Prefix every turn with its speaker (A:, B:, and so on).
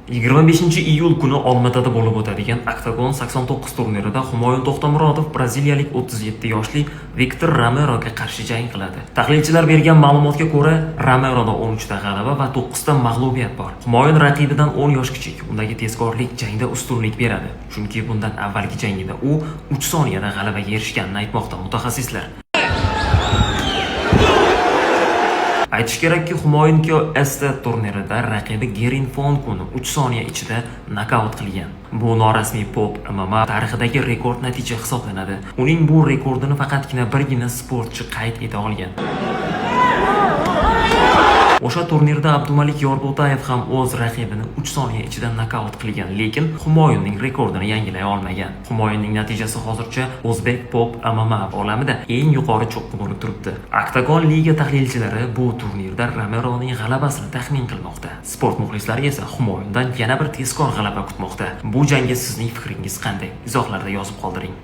A: 25-iyul kuni Olmaotada bo'lib o'tadigan Octagon 89 turnirida Humoyun To'xtamurodov braziliyalik 37 yoshli Viktor Romeroga qarshi jang qiladi. Tahlilchilar bergan ma'lumotga ko'ra, Romeroda 13 ta g'alaba va 9 ta mag'lubiyat bor. Humoyun raqibidan 10 yosh kichik. Undagi tezkorlik jangda ustunlik beradi. Chunki bundan avvalgi jangida u 3 soniyada g'alabaga erishganini aytmoqda mutaxassislar. Aytish kerakki, Humoyun Este turnirida raqibi Gerin Fonkuni 3 soniya ichida nokaut qilgan. Bu norasmiy Pop MMA tarixidagi rekord natija hisoblanadi. Uning bu rekordini faqatgina birgina sportchi qayd eta olgan. O'sha turnirda Abdumalik Yorbo'tayev ham o'z raqibini 3 soniya ichida nokaut qilgan, lekin Humoyunning rekordini yangilay olmagan. Humoyunning natijasi hozircha o'zbek Pop MMA olamida eng yuqori cho'qqi bo'lib turibdi. Octagon liga tahlilchilari bu turnirda Romeroning g'alabasini taxmin qilmoqda. Sport muxlislari esa Humoyundan yana bir tezkor g'alaba kutmoqda. Bu jangga sizning fikringiz qanday? Izohlarda yozib qoldiring.